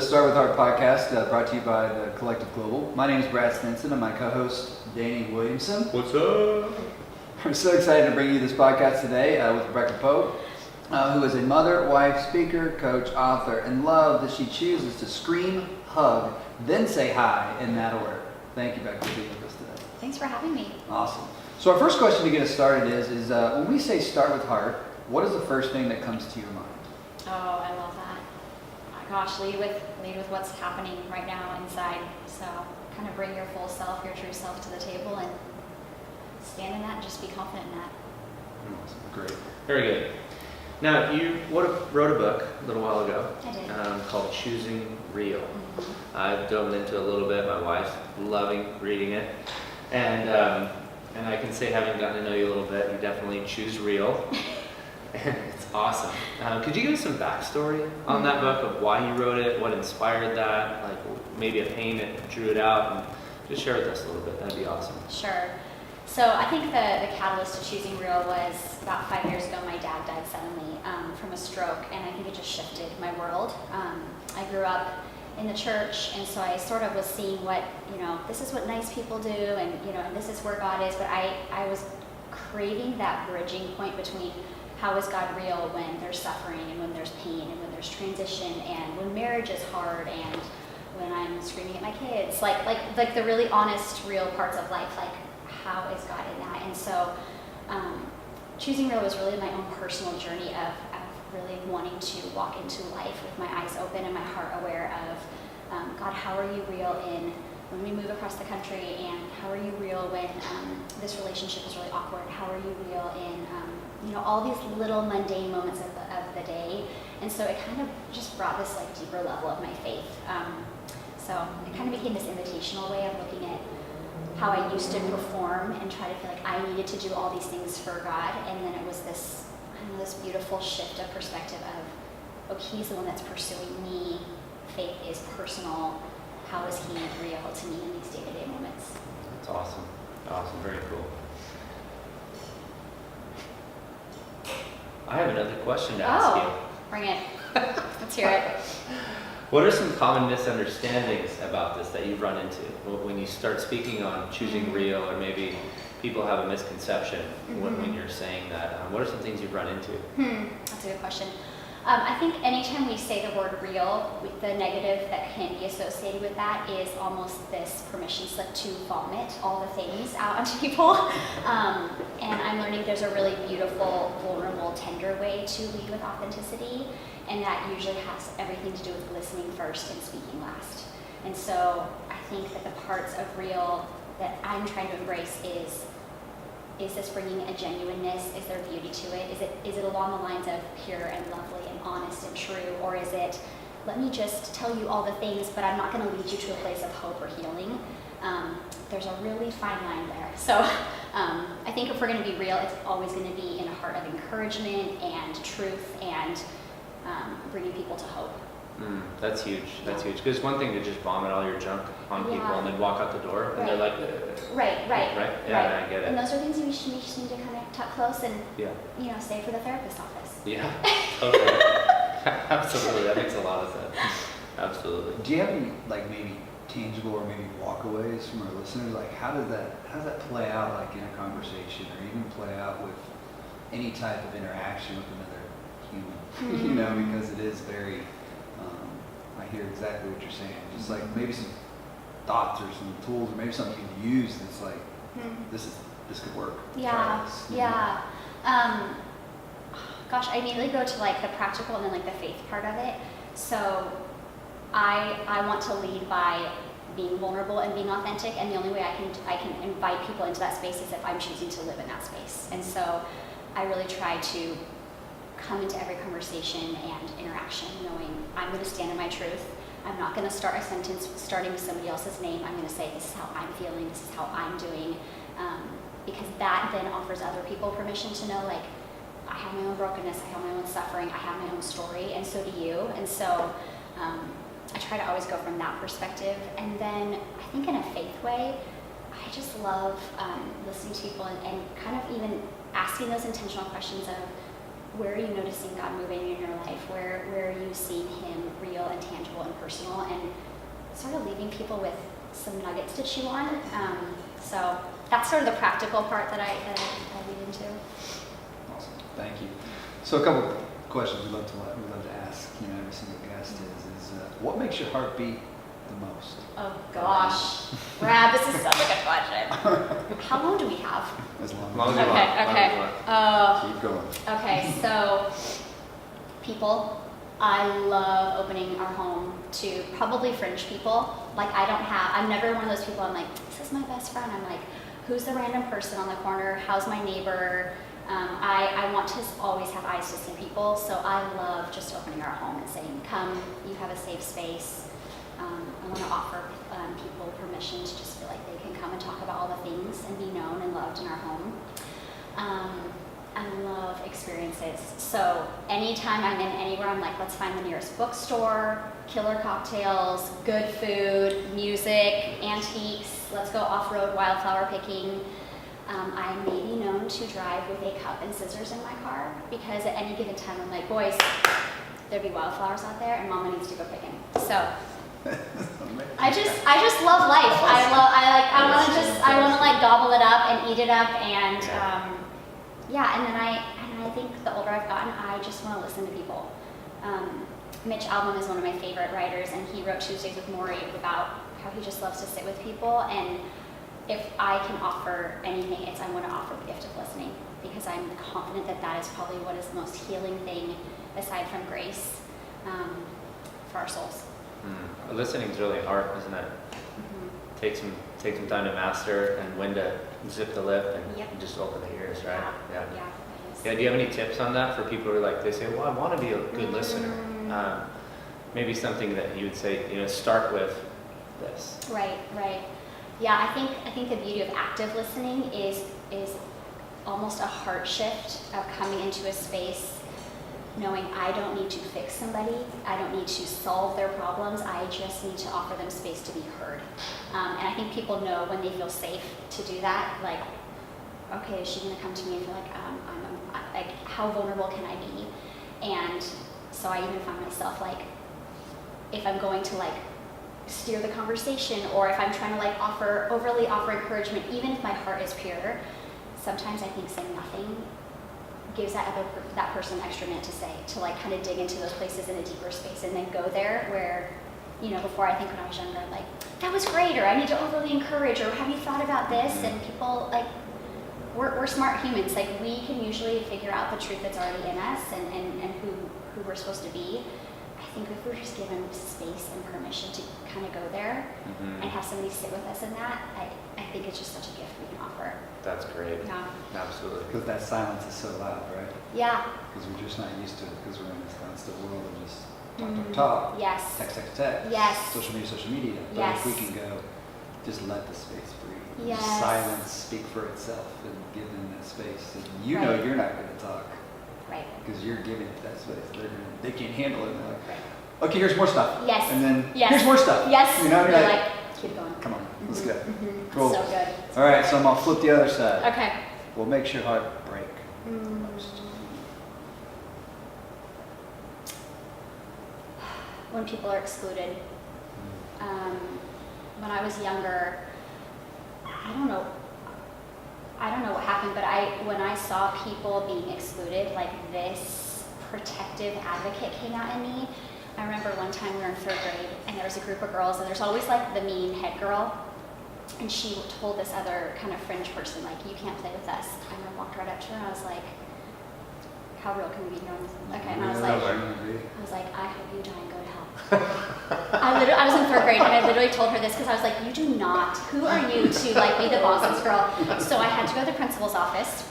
Start With Heart podcast, brought to you by the Collective Global. My name is Brad Stinson and my co-host, Danny Williamson. What's up? We're so excited to bring you this podcast today with Bekah Pogue, who is a mother, wife, speaker, coach, author, and love that she chooses to scream, hug, then say hi in that order. Thank you, Bekah, for being with us today. Thanks for having me. Awesome. So our first question to get us started is when we say start with heart, what is the first thing that comes to your mind? Oh, I love that. Gosh, lead with what's happening right now inside. So kind of bring your full self, your true self to the table and stand in that and just be confident in that. Awesome. Great. Very good. Now, you wrote a book a little while ago. I did. Called Choosing Real. Mm-hmm. I've dove into it a little bit. My wife's loving reading it. And I can say, having gotten to know you a little bit, you definitely choose real. And it's awesome. Could you give us some backstory on that book of why you wrote it, what inspired that, like maybe a pain that drew it out, and just share with us a little bit. That'd be awesome. Sure. So I think the catalyst to choosing real was about 5 years ago. My dad died suddenly from a stroke, and I think it just shifted my world. I grew up in the church, and so I sort of was seeing what, this is what nice people do, and and this is where God is, but I was craving that bridging point between how is God real when there's suffering and when there's pain and when there's transition and when marriage is hard and when I'm screaming at my kids, like the really honest, real parts of life, like how is God in that? And so choosing real was really my own personal journey of really wanting to walk into life with my eyes open and my heart aware of God, how are you real in when we move across the country, and how are you real when this relationship is really awkward? How are you real in all these little mundane moments of the day? And so it kind of just brought this deeper level of my faith. So it kind of became this invitational way of looking at how I used to perform and try to feel like I needed to do all these things for God, and then it was this beautiful shift of perspective of, okay, he's the one that's pursuing me. Faith is personal. How is he real to me in these day-to-day moments? That's awesome. Awesome. Very cool. I have another question to ask you. Bring it. Let's hear it. What are some common misunderstandings about this that you've run into when you start speaking on choosing real, or maybe people have a misconception when you're saying that? What are some things you've run into? That's a good question. I think anytime we say the word real, the negative that can be associated with that is almost this permission slip to vomit all the things out onto people. And I'm learning there's a really beautiful, vulnerable, tender way to lead with authenticity, and that usually has everything to do with listening first and speaking last. And so I think that the parts of real that I'm trying to embrace is this bringing a genuineness? Is there beauty to it? Is it along the lines of pure and lovely and honest and true? Or is it, let me just tell you all the things, but I'm not going to lead you to a place of hope or healing? There's a really fine line there. So I think if we're going to be real, it's always going to be in a heart of encouragement and truth and bringing people to hope. That's huge. That's huge. Because it's one thing to just vomit all your junk on people and then walk out the door and they're like, Right. Yeah, I get it. And those are things we just need to kind of tuck close and, save for the therapist office. Yeah, totally. Absolutely. That makes a lot of sense. Absolutely. Do you have any maybe tangible or maybe walkaways from our listeners? Like how does that play out in a conversation, or even play out with any type of interaction with another human? Because it is very I hear exactly what you're saying. Just maybe some thoughts or some tools, or maybe something you can use that's this could work. Yeah. Gosh, I immediately go to the practical and then the faith part of it. So I want to lead by being vulnerable and being authentic, and the only way I can invite people into that space is if I'm choosing to live in that space. And so I really try to come into every conversation and interaction knowing I'm going to stand in my truth. I'm not going to start a sentence starting with somebody else's name. I'm going to say, this is how I'm feeling, this is how I'm doing, because that then offers other people permission to know, I have my own brokenness, I have my own suffering, I have my own story, and so do you. And so I try to always go from that perspective. And then I think in a faith way, I just love listening to people and kind of even asking those intentional questions of, where are you noticing God moving in your life? Where are you seeing Him real and tangible and personal, and sort of leaving people with some nuggets to chew on. So that's sort of the practical part that I lead into. Awesome, thank you. So a couple of questions we love to ask, every single guest is what makes your heart beat the most? Oh gosh, Brad, this is such a good question. How long do we have? As long Long as as you want. Okay. keep going. Okay, so people, I love opening our home to probably fringe people. Like I'm never one of those people I'm like, this is my best friend. I'm like, who's the random person on the corner? How's my neighbor? I want to always have eyes to see people. So I love just opening our home and saying, come, you have a safe space. I want to offer people permission to just feel like they can come and talk about all the things and be known and loved in our home. I love experiences. So anytime I'm in anywhere, I'm like, let's find the nearest bookstore, killer cocktails, good food, music, antiques. Let's go off-road wildflower picking. I may be known to drive with a cup and scissors in my car because at any given time I'm like, boys, there'd be wildflowers out there and Mama needs to go picking. So I just love life. I want to like gobble it up and eat it up and and then I think the older I've gotten, I just want to listen to people. Mitch Albom is one of my favorite writers, and he wrote Tuesdays with Morrie about how he just loves to sit with people. And if I can offer anything, I want to offer the gift of listening, because I'm confident that is probably what is the most healing thing aside from grace for our souls. Listening is really hard, isn't it? Mm-hmm. Take some time to master and when to zip the lip and Yep. just open the ears, right? Yeah. Yeah. Do you have any tips on that for people who they say, well, I want to be a good listener? Maybe something that you would say, start with this. Right. Yeah, I think the beauty of active listening is almost a heart shift of coming into a space knowing I don't need to fix somebody, I don't need to solve their problems, I just need to offer them space to be heard. And I think people know when they feel safe to do that, like, okay, is she gonna come to me and feel like how vulnerable can I be? And so I even find myself like, if I'm going to steer the conversation, or if I'm trying to overly offer encouragement, even if my heart is pure, sometimes I think saying nothing gives that person an extra minute to say, to kind of dig into those places in a deeper space, and then go there where, before I think when I was younger, I'm like, that was great, or I need to overly encourage, or have you thought about this? And people, we're smart humans, we can usually figure out the truth that's already in us and who we're supposed to be. I think if we're just given space and permission to kind of go there and have somebody sit with us in that, I think it's just such a gift we can offer. That's great. Yeah. Absolutely. Because that silence is so loud, right? Yeah. Because we're just not used to it, because we're in this constant world of just talk. Yes. Text. Yes. Social media. But Yes. if we can go, just let the space breathe. Yes. Just silence speak for itself and give them that space. And Right. know you're not going to talk Right. because you're giving it that space. They can't handle it. And they're like, Right. okay, here's more stuff. Yes. And then Yes. here's more stuff. Yes. You're You're like, keep going. come on, let's go. Mhm. Cool. So good. All right, so I'm going to flip the other side. Okay. What makes your heart break most? When people are excluded. When I was younger, I don't know what happened, but when I saw people being excluded, this protective advocate came out in me. I remember one time we were in 3rd grade, and there was a group of girls, and there's always the mean head girl, and she told this other kind of fringe person, you can't play with us. And I walked right up to her, and I was like, how real can we be here on this? Okay, and I was like, I hope you die and go to hell. I was in 3rd grade, and I literally told her this because I was like, you do not, who are you to be the boss's girl? So I had to go to the principal's office,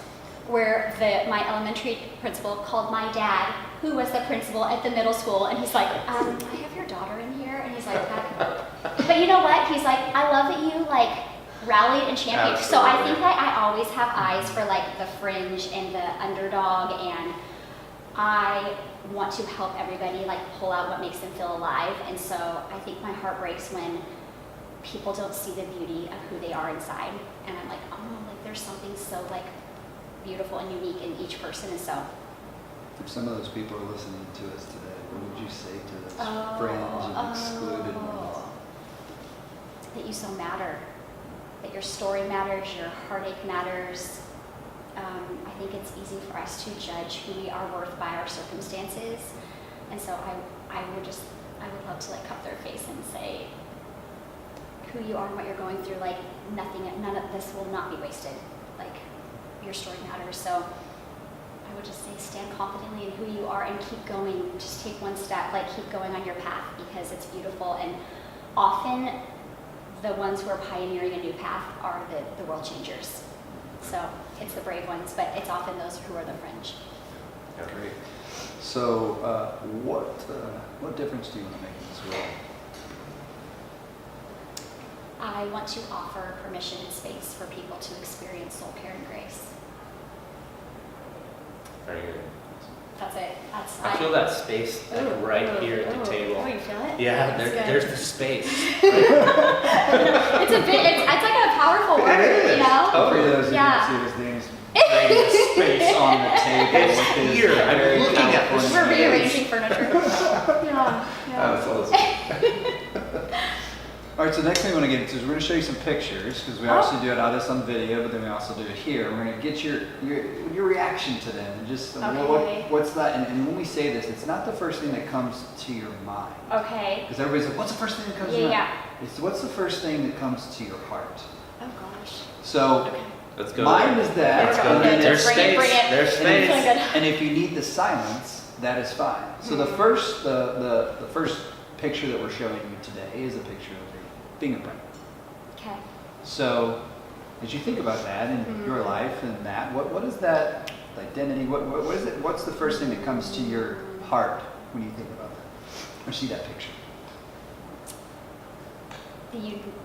where my elementary principal called my dad, who was the principal at the middle school, and he's like, I have your daughter in here, and he's like, but you know what? He's like, I love that you rallied and championed. So I think that I always have eyes for the fringe and the underdog, and I want to help everybody pull out what makes them feel alive. And so I think my heart breaks when people don't see the beauty of who they are inside, and I'm like, oh, there's something so beautiful and unique in each person. And so If some of those people are listening to us today, what would you say to those fringe and excluded ones? That you so matter, that your story matters, your heartache matters. I think it's easy for us to judge who we are worth by our circumstances, and so I would love to like cup their face and say who you are and what you're going through. Like none of this will not be wasted. Like your story matters. So I would just say stand confidently in who you are and keep going. Just take one step. Like keep going on your path because it's beautiful. And often the ones who are pioneering a new path are the world changers. So it's the brave ones, but it's often those who are the fringe. Great. So what difference do you want to make in this world? I want to offer permission and space for people to experience soul care and grace. Very good. That's it. I feel that space like right here at the table. Oh, you feel it? Yeah, That's there's the space. It's a bit. It's like a powerful word, you know. For those who Yeah. didn't see his name's creating space on the table. It's with his here. I'm very looking at this. California We're nails. rearranging furniture. Yeah. That was awesome. All right, so the next thing we want to get into is we're going to show you some pictures because we obviously do it all this on video, but then we also do it here. We're going to get your reaction to them and just Okay. what's that. And when we say this, it's not the first thing that comes to your mind. Okay. Because everybody's like, what's the first thing that comes to your mind? Yeah. It's what's the first thing that comes to your heart. Oh gosh. So Okay. Let's go. mine is that. Let's There go. we go. and then There's Bring it, space. bring it. There's Feeling space. good. And if you need the silence, that is fine. So the first picture that we're showing you today is a picture of a fingerprint. Okay. So as you think about that in your life and that, what is that identity? What is it? What's the first thing that comes to your heart when you think about that or see that picture? The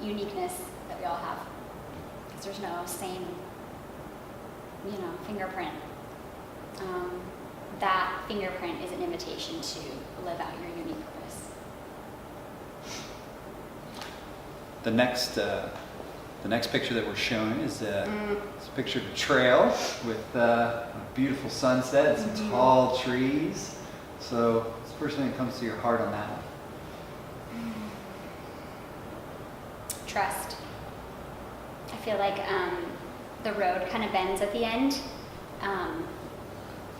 uniqueness that we all have, because there's no same, fingerprint. That fingerprint is an invitation to live out your unique purpose. The next picture that we're showing is it's a picture of a trail with a beautiful sunset and some tall trees. So what's the first thing that comes to your heart on that one? Trust. I feel like the road kind of bends at the end,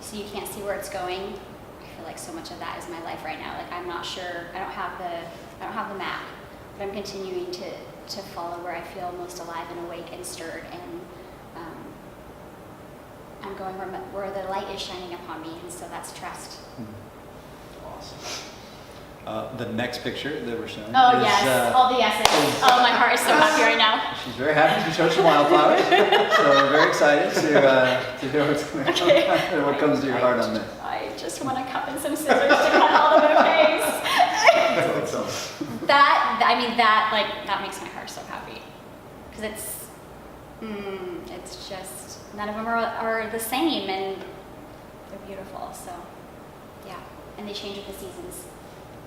so you can't see where it's going. I feel like so much of that is my life right now. Like I'm not sure. I don't have the map, but I'm continuing to follow where I feel most alive and awake and stirred, and I'm going where the light is shining upon me, and so that's trust. Awesome. The next picture that we're showing Oh is, yes, all the yeses. Oh, my heart is so happy right now. she's very happy to show some wildflowers. So we're very excited to hear what's going on and what comes to your heart on this. I just want a cup and some scissors to cut all the bouquets. that makes my heart so happy, because it's just none of them are the same, and they're beautiful. So yeah, and they change with the seasons.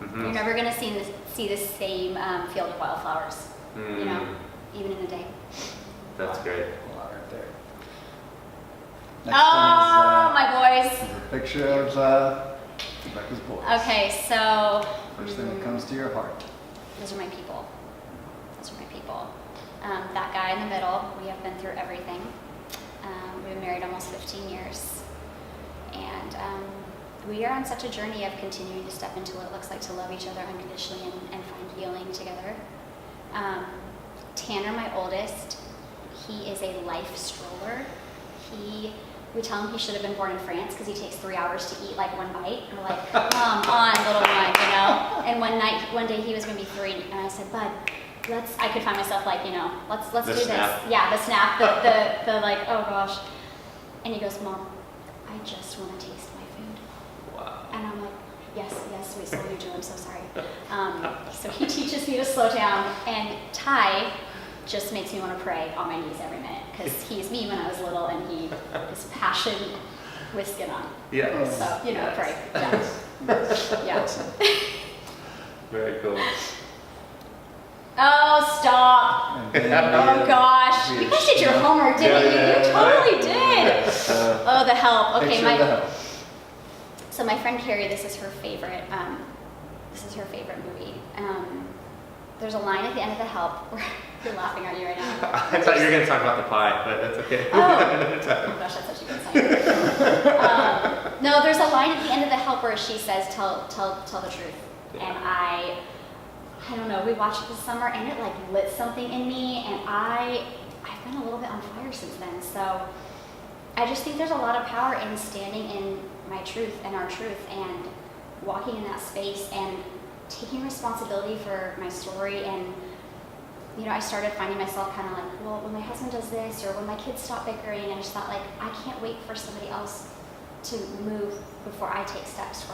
Mm-hmm. You're never gonna see the same field of wildflowers, even in a day. That's great. A lot right there. Next My boys. one is a picture of Rebecca's boys. Okay, so First thing that comes to your heart. those are my people. That guy in the middle, we have been through everything. We've been married almost 15 years. And we are on such a journey of continuing to step into what it looks like to love each other unconditionally and find healing together. Tanner, my oldest, he is a life stroller. We tell him he should have been born in France because he takes 3 hours to eat like one bite. And we're like, come on, little one, And one day he was going to be 3, and I said, Bud, I could find myself like, let's The do snap. this. Yeah, the snap, the like, oh gosh. And he goes, Mom, I just want to taste my food. Wow. And I'm like, yes, we saw you, Joe, I'm so sorry. So he teaches me to slow down, and Ty just makes me want to pray on my knees every minute, because he's me when I was little, and he is passion with skin on. Yeah. So, Yes. pray. Yeah. Yeah. Very cool. Oh, stop. And then Oh gosh. You guys did your homework, didn't you? You totally did. Oh, the help. Okay, Picture of the help. So my friend Carrie, this is her favorite movie. There's a line at the end of The Help where you're laughing at you right now. I thought you were going to talk about the pie, but that's okay. Oh my gosh, that's such a good sign. No, there's a line at the end of The Help where she says, tell the truth. Yeah. And I don't know, we watched it this summer and it like lit something in me, and I've been a little bit on fire since then. So I just think there's a lot of power in standing in my truth and our truth and walking in that space and taking responsibility for my story. And I started finding myself kind of like, well, when my husband does this or when my kids stop bickering, and I just thought like, I can't wait for somebody else to move before I take steps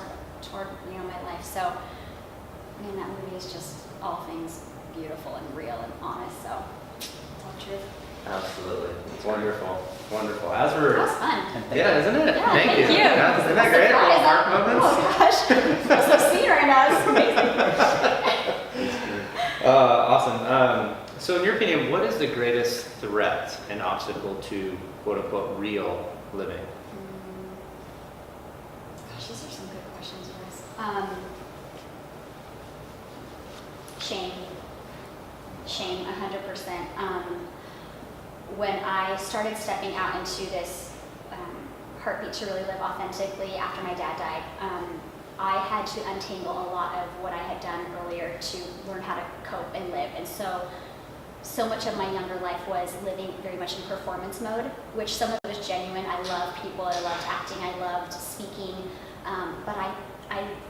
toward my life. So that movie is just all things beautiful and real and honest. So tell the truth. Absolutely. It's wonderful. Wonderful. As we're... That was fun. Yeah, isn't it? Yeah, Thank you. Yeah, Isn't that great? Little heart moments. Oh gosh, I'm so seen right now. This is amazing. Awesome. So in your opinion, what is the greatest threat and obstacle to quote unquote real living? Gosh, these are some good questions, you guys. Shame, 100%. When I started stepping out into this heartbeat to really live authentically after my dad died, I had to untangle a lot of what I had done earlier to learn how to cope and live. And so much of my younger life was living very much in performance mode, which some of it was genuine. I loved people, I loved acting, I loved speaking, but I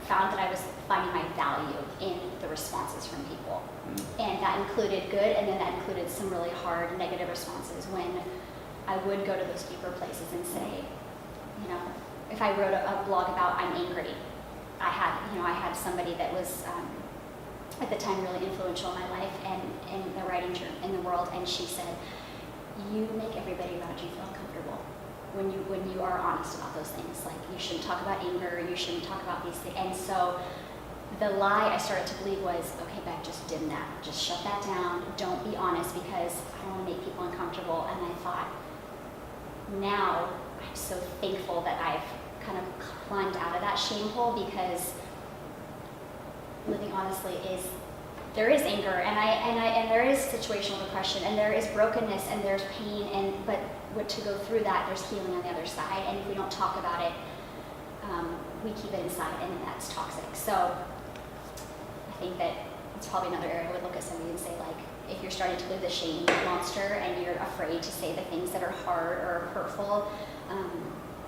found that I was finding my value in the responses from people. And that included good, and then that included some really hard negative responses when I would go to those deeper places and say, if I wrote a blog about I'm angry, I had somebody that was at the time really influential in my life and in the writing in the world, and she said, you make everybody around you feel comfortable when you are honest about those things. Like, you shouldn't talk about anger, you shouldn't talk about these things. And so the lie I started to believe was, okay, Beck, just dim that. Just shut that down. Don't be honest, because I don't want to make people uncomfortable. And I thought, now I'm so thankful that I've kind of climbed out of that shame hole, because living honestly there is anger, and there is situational depression, and there is brokenness, and there's pain, but to go through that, there's healing on the other side. And if we don't talk about it, we keep it inside, and that's toxic. So I think that it's probably another area I would look at somebody and say, like, if you're starting to live the shame monster and you're afraid to say the things that are hard or hurtful,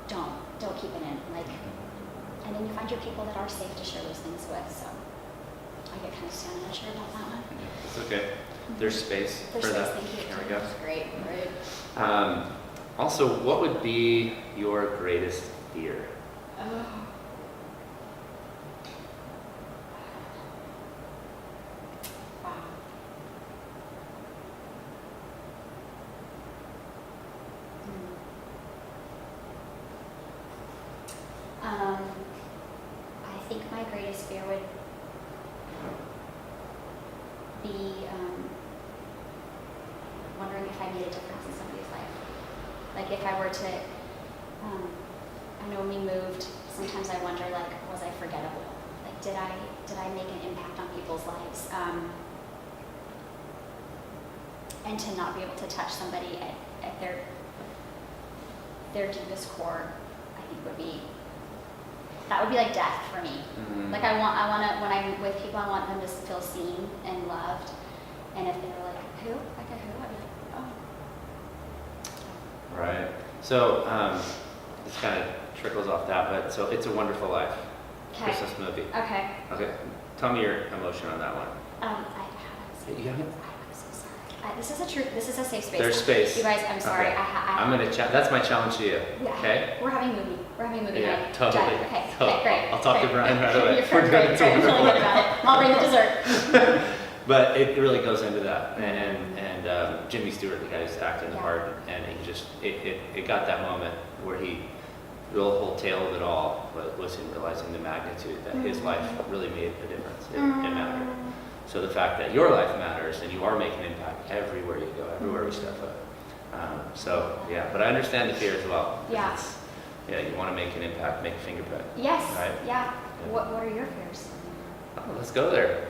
don't keep it in. Like, and then you find your people that are safe to share those things with. So I get kind of standing unsure about that one. It's okay. There's space for that. Thank you. There we go. That's great. Also, what would be your greatest fear? Oh. Wow. I think my greatest fear would be wondering if I made a difference in somebody's life. Like, if I were to, I know when we moved, sometimes I wonder, like, was I forgettable? Like, did I make an impact on people's lives? And to not be able to touch somebody at their deepest core, I think would be like death for me. Mm-hmm. Like, I want to, when I'm with people, I want them to feel seen and loved. And if they're like, who? Like a who? I'd be like, oh. Right. So this kind of trickles off that, but so It's a Wonderful Life. Okay. Christmas movie. Okay. Okay. Tell me your emotion on that one. You haven't? I'm so sorry. This is a safe space. There's space. You guys, I'm sorry. Okay. I'm gonna that's my challenge to you. Yeah. Okay. We're having movie Yeah, night. totally. Done. Okay. Totally. Okay, great. I'll talk to Brian right away. You're great. It's a I'm feeling Wonderful good about it. I'll bring the dessert. But it really goes into that, and Jimmy Stewart, the guy who's acting the Yeah. part, and he just it got that moment where the whole tale of it all was him realizing the magnitude that his life really made a difference. It mattered. So the fact that your life matters and you are making an impact everywhere you go, everywhere we step foot. So yeah, but I understand the fear as well. Yeah. Yeah, you want to make an impact, make a fingerprint. Yes. Right? Yeah. Yeah. What are your fears? Oh, let's go there.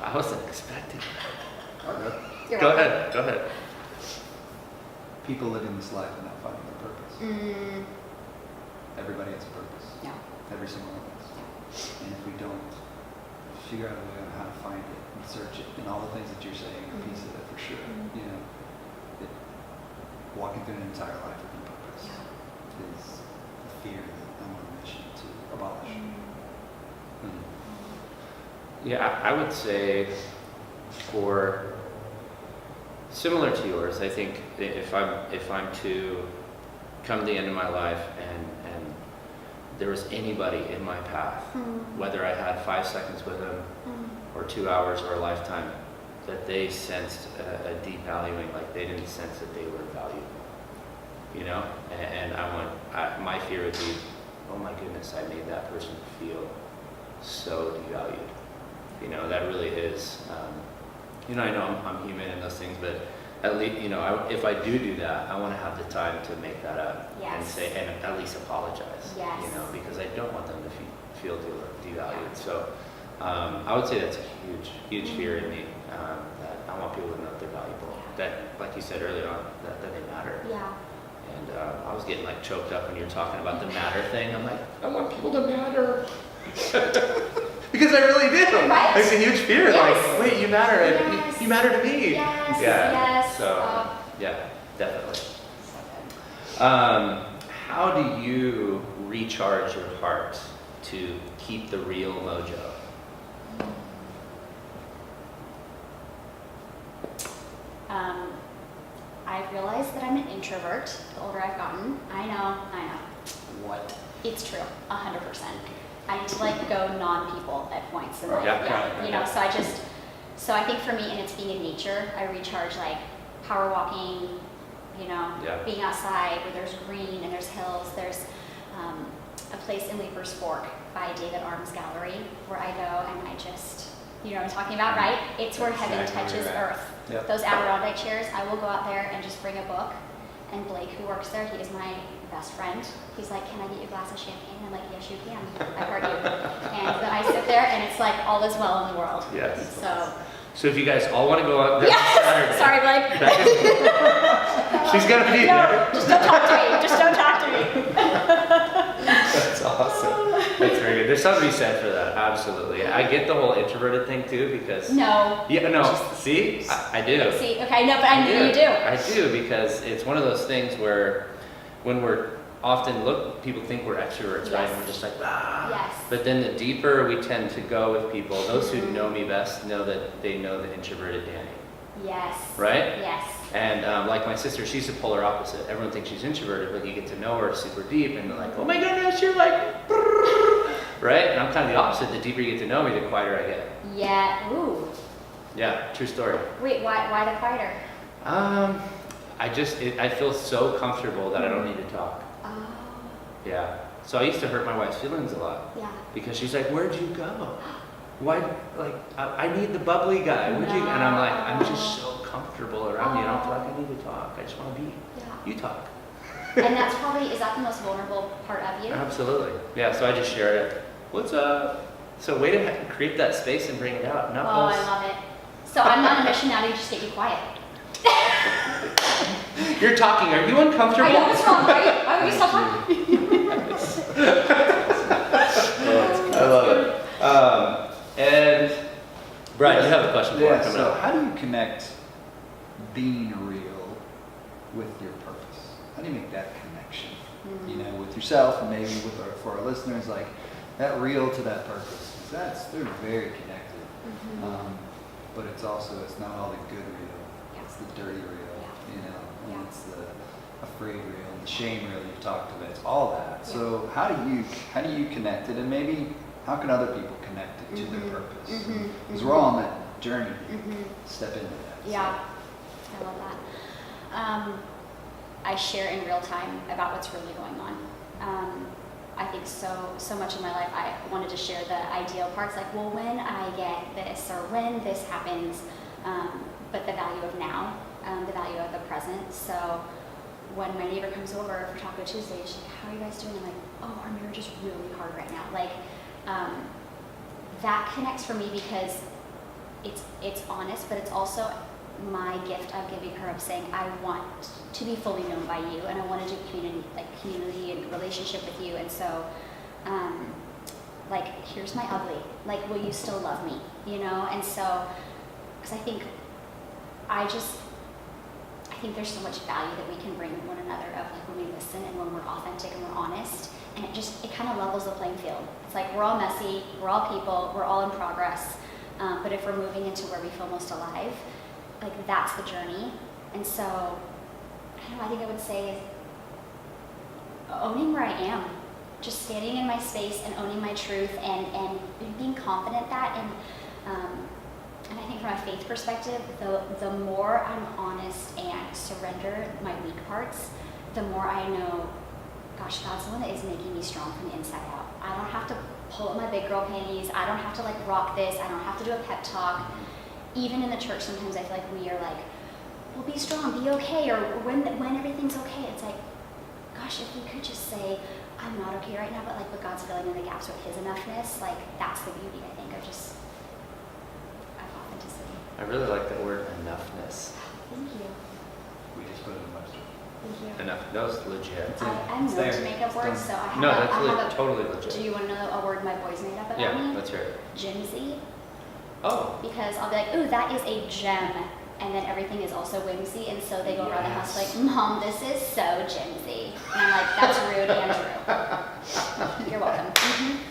I wasn't expecting that. You're Go welcome. ahead. Go ahead. People living this life and not finding their purpose. Mm, Everybody has a purpose. no. Every single one of us. And if we don't figure out a way on how to find it and search it and all the things that you're saying are a piece of it for sure. Mhm. You know, it, walking through an entire life with no purpose Yeah. is a fear that I'm on a mission to abolish. Mm. Yeah, I would say for similar to yours, I think if I'm to come to the end of my life and there was anybody in my path, whether I had 5 seconds with them or 2 hours or a lifetime, that they sensed a deep valuing, like they didn't sense that they were valued, you know? And my fear would be, oh my goodness, I made that person feel so devalued. You know, that really is, you know, I know I'm human and those things, but at least, you know, if I do that, I want to have the time to make that up and Yes. say, and at least apologize, Yes. you know, because I don't want them to feel devalued. So I would say that's a huge fear in me, that I want people to know that they're valuable, that, like you said earlier on, that they matter. Yeah. And I was getting like choked up when you were talking about the matter thing. I'm like, I want people to matter. Because I really do. Right. It's a huge fear. Yes. Like, wait, you matter. Yes. You matter to me. Yes. Yeah. Yes. So, yeah, definitely. So good. How do you recharge your heart to keep the real mojo? I've realized that I'm an introvert the older I've gotten. I know. What? It's true, 100%. I need to like go non-people at points in life. Yeah. You know, so I think for me, and it's being in nature, I recharge like power walking, you know, Yeah. being outside where there's green and there's hills. There's a place in Leaper's Fork by David Arm's Gallery where I go and I just, you know what I'm talking about, right? It's where heaven Exactly touches where you're at. earth. Yep. Those Adirondack chairs, I will go out there and just bring a book. And Blake, who works there, he is my best friend. He's like, can I get you a glass of champagne? I'm like, yes, you can. I heard you. And then I sit there and it's like all is well in the world. Yes. So, if you guys all want to go out there yes! Sorry, Blake. She's going to be No, there. just don't talk to me. Just don't talk to me. That's awesome. That's very good. There's something to be said for that. Absolutely. I get the whole introverted thing too because. No. Yeah, no. See? I do. See, okay, no, but I knew you do. I do because it's one of those things where when we're often people think we're extroverts, right? Yes. And we're just like, ah. Yes. But then the deeper we tend to go with people, those who know me best know that they know the introverted Danny, Yes. right? Yes. And like my sister, she's the polar opposite. Everyone thinks she's introverted, but you get to know her super deep and they're like, oh my goodness, you're like, right? And I'm kind of the opposite. The deeper you get to know me, the quieter I get. Yeah. Ooh. Yeah, true story. Wait, why the quieter? I feel so comfortable that I don't need to talk. Oh. Yeah. So I used to hurt my wife's feelings a lot Yeah. because she's like, where'd you go? Why, like, I need the bubbly guy. Where'd you? And I'm like, I'm just so comfortable around you. I don't feel like I need to talk. I just want to be. Yeah. You talk. And that's probably, is that the most vulnerable part of you? Absolutely. Yeah. So I just shared it. What's up? So way to create that space and bring it out. Not Oh, us. I love it. So I'm on a mission now to just get you quiet. You're talking. Are you uncomfortable? I know what's wrong, right? Why would you stop talking? I love it. And Brian, you have a question for Yeah, us coming so up. how do you connect being real with your purpose? How do you make that connection? You know, with yourself and maybe with for our listeners, like that real to that purpose. 'Cause they're very connected. But it's not all the good real. It's the dirty real, you know, and Yeah. it's the afraid real, and the shame real you've talked about. It's all that. So how do you connect it, and maybe how can other people connect it to their purpose? Because we're all on that journey. Step into that. Yeah, I love that. I share in real time about what's really going on. I think so much in my life, I wanted to share the ideal parts, like, well, when I get this or when this happens, but the value of now, the value of the present. So when my neighbor comes over for Taco Tuesday, she's like, how are you guys doing? I'm like, oh, our marriage is really hard right now. Like, that connects for me because it's honest, but it's also my gift of giving her, of saying, I want to be fully known by you, and I want to do community and relationship with you. And so, like, here's my ugly. Like, will you still love me? You know? And so, because I think there's so much value that we can bring one another, of like when we listen and when we're authentic and we're honest, and it kind of levels the playing field. It's like we're all messy, we're all people, we're all in progress, but if we're moving into where we feel most alive, like that's the journey. And so, I don't know, I think I would say owning where I am, just standing in my space and owning my truth and being confident that, and I think from a faith perspective, the more I'm honest and surrender my weak parts, the more I know, gosh, God's the one that is making me strong from the inside out. I don't have to pull up my big girl panties. I don't have to like rock this. I don't have to do a pep talk. Even in the church, sometimes I feel like we are like, well, be strong, be okay, or when everything's okay. It's like, gosh, if we could just say, I'm not okay right now, but like, but God's filling in the gaps with His enoughness, like that's the beauty, I think, of just authenticity. I really like that word, enoughness. Thank you. We just put it in most of it. Thank you. Enough. That was legit. I'm It's known there. to make up It's words, done. so I have No, a, that's I have a, totally legit. do you want to know a word my boys made up about Yeah, me? let's hear it. Jimsy. Oh. Because I'll be like, ooh, that is a gem. And then everything is also whimsy. And so they go around the house like, Mom, this is so Jimsy. And I'm like, that's rude and true. You're welcome.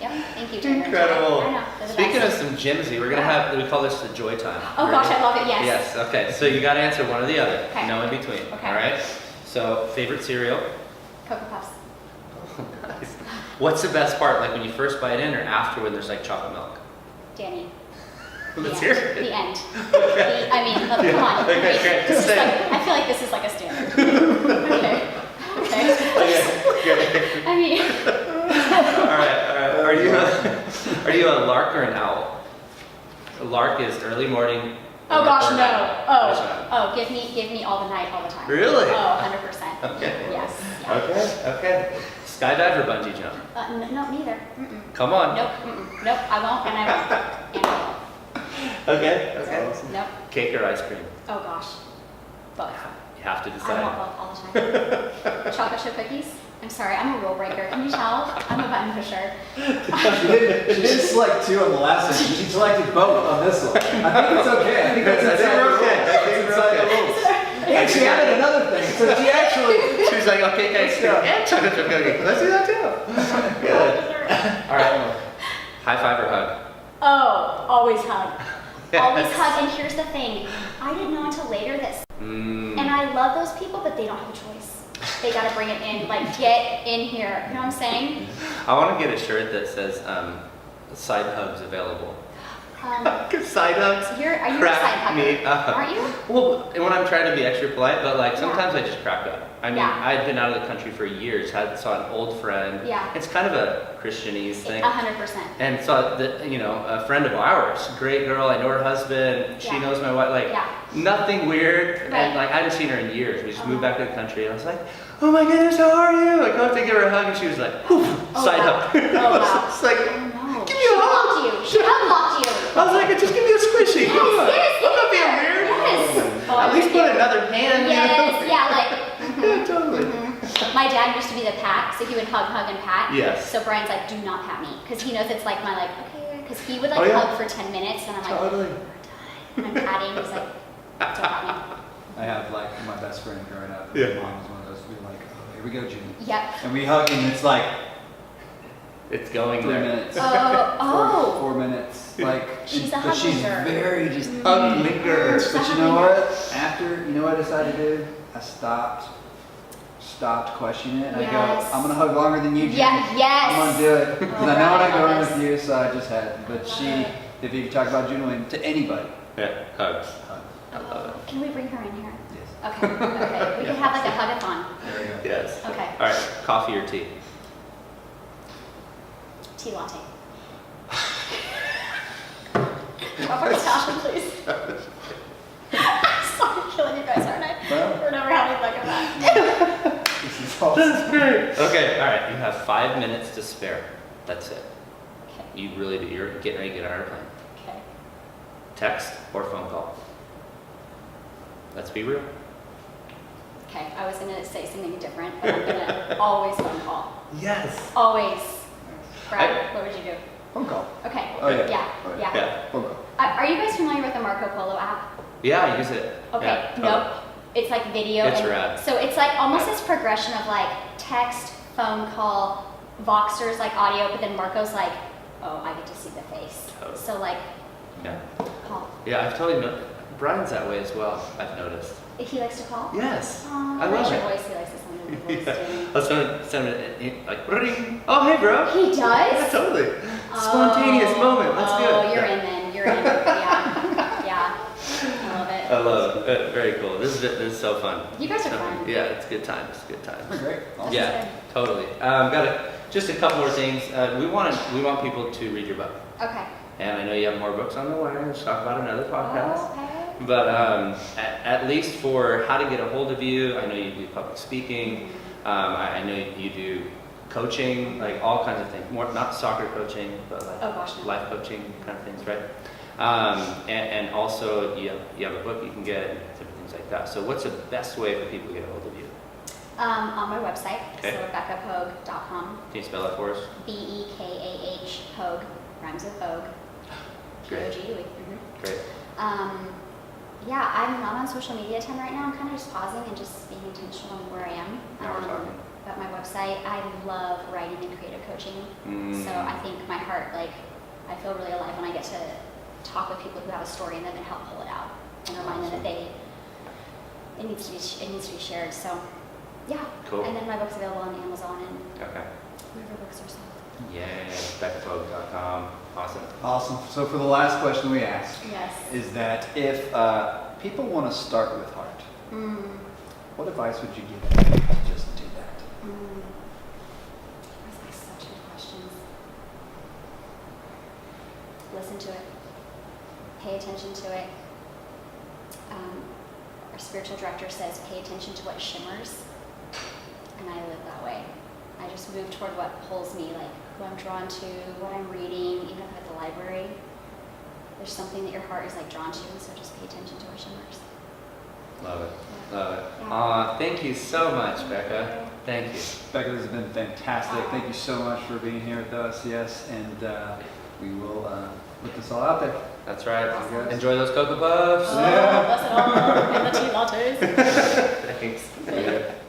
Yep. Thank you, Tanner. Incredible. I know. They're the Speaking best. of some Jimsy, we're going to have, we call this the joy time. Oh gosh, I love it. Yes. Yes, okay. So you got to answer one or the other. Okay. No in between. Okay. All right? So, favorite cereal? Cocoa Puffs. Oh, nice. What's the best part, like when you first bite in or after when there's like chocolate milk? Danny. Let's The hear end. it. The end. I mean, look, come on. Okay, Wait, great. this is Say like, it. I feel like this is like a standard. Okay. Okay. I mean, All right. Are you a lark or an owl? A lark is early morning. oh or gosh, no. night. Oh, give me all the night, all the time. Really? Oh, 100%. Okay. Yes. Yeah. Okay. Skydive or bungee jump? No, neither. Mm-mm. Come on. Nope. Mm-mm. Nope. I won't, and I won't. And I Okay. won't. Nope. Cake or ice cream? Oh gosh. Both. You have to I decide. want both all the time. Chocolate chip cookies. I'm sorry, I'm a rule breaker. Can you tell? I'm a button pusher. She didn't select two on the last one. She selected both on this one. I think it's okay. I think that's I think inside we're the okay. rules. I think It's we're inside the okay. rules. And she added another thing. So she actually. She was like, okay, ice cream and chocolate chip cookie. Let's do that too. Good. All right. High five or hug? Oh, always hug. Always Yes. hug. And here's the thing. I didn't know until later that, and I love those people, but they don't have a choice. They gotta bring it in. Like, get in here. You know what I'm saying? I want to get a shirt that says side hugs available. Side hugs Are you a crack side hugger? me up. Aren't you? Well, when I'm trying to be extra polite, but like Yeah. sometimes I just crack up. I mean, Yeah. I'd been out of the country for years, saw an old friend. Yeah. It's kind of a Christianese thing. 100%. And saw a friend of ours, great girl, I know her husband, she Yeah. knows my wife, like Yeah. nothing weird. Right. And like I hadn't seen her in years. We just moved Uh-huh. back to the country and I was like, oh my goodness, how are you? I go up to give her a hug and she was like, whew, Oh, side wow. hug. Oh, wow. It's like, Oh no. Give me a hug. She hugged you. She unlocked you. I was like, just give me a squishy. Yes, Come on. yes, I'm not being yes. weird. Yes. Oh, At least thank put you. another hand. Yes, yeah, like. Yeah, totally. My dad used to be the pat, so he would hug, and pat. Yes. So Brian's like, do not pat me, because he knows it's like my okay, because he would like Oh, yeah. hug for 10 minutes, and I'm like, Totally. and I'm patting. He's like, don't pat me. I have like my best friend growing up. Yeah. My mom was one of those. We were like, oh, here we go, Jimmy. Yep. And we hug and it's like It's going 3 there. minutes. Oh. 4 minutes. Like, She's a but she's hug-linger. very just Hug linger. She's a But you know hug-linger. what? After, you know what I decided to do? I stopped questioning it. And Yes. I go, I'm gonna hug longer than you, Jimmy. Yeah, yes. I'm gonna do it. Because Oh, I know when I right, go I in love with you, so I just had. But she, if you talk about Junoin to anybody, Yeah, hugs. hug. I love it. Can we bring her in here? Yes. Okay, okay. We can have like a hugathon. There we go. Yes. Okay. All right, coffee or tea? Tea latte. Robert Italian, please. look at that. This is awesome. That's great. Okay, all right. You have 5 minutes to spare. That's it. Okay. You really do. You're getting ready to get on our plane. Okay. Text or phone call. Let's be real. Okay. I was gonna say something different, but I'm gonna always phone call. Yes. Always. Brad, what would you do? Phone call. Okay. Oh, yeah. Yeah. Oh, Yeah. Yeah. Phone call. Are you guys familiar with the Marco Polo app? Yeah, use it. Okay. Yeah, totally. Nope. It's like video. It's and, rad. So it's like almost this progression of like text, phone call, Voxer's like audio, but then Marco's like, oh, I get to see the face. Totally. So like, Yeah. call. Yeah, I've totally known. Brian's that way as well, I've noticed. He likes to call? Yes. Aw, I love your it. voice. He likes to listen to the voice too. I'll send him like, ring. Oh, hey, bro. He does? Yeah, totally. Spontaneous moment. Let's do it. Oh, you're in then. You're in. Yeah. Yeah. I love it. I love it. Very cool. This is so fun. You guys are So, fun. Yeah, it's good times. Good times. Great. Awesome. Yeah, totally. Just a couple more things. We want people to read your book, Okay. and I know you have more books on the way. Let's talk about another podcast. Okay. But at least for how to get a hold of you, I know you do public speaking. I know you do coaching, like all kinds of things. More not soccer coaching, but like Oh gosh, no. life coaching kind of things, right? And also you have a book you can get, and different things like that. So what's the best way for people to get a hold of you? On my website, Okay. so BekahPogue.com. Can you spell that for us? Bekah Pogue, rhymes with Vogue. Great. P-O-G. Great. Yeah, I'm not on social media a ton right now. I'm kind of just pausing and just being intentional on where I am. Now we're talking. About my website, I love writing and creative coaching. Mm. So I think my heart, like, I feel really alive when I get to talk with people who have a story and then help pull it out and remind them that it needs to be shared. So, yeah. Cool. And then my book's available on Amazon and Okay. wherever books are sold. Yeah, BekahPogue.com. Awesome. Awesome. So for the last question we ask Yes. is that if people want to start with heart, Mm. what advice would you give them to just do that? Those are such good questions. Listen to it. Pay attention to it. Our spiritual director says, pay attention to what shimmers. And I live that way. I just move toward what pulls me, like who I'm drawn to, what I'm reading, even if I'm at the library. There's something that your heart is like drawn to, so just pay attention to what shimmers. Love it. Yeah. Love it. Yeah. Thank you so much, Bekah. Thank you. Bekah, this has been fantastic. Thank you so much for being here with us. Yes, and we will put this all out there. That's right. Awesome. Enjoy those Cocoa Puffs. Oh, bless it all. And the tea lattes. Thanks.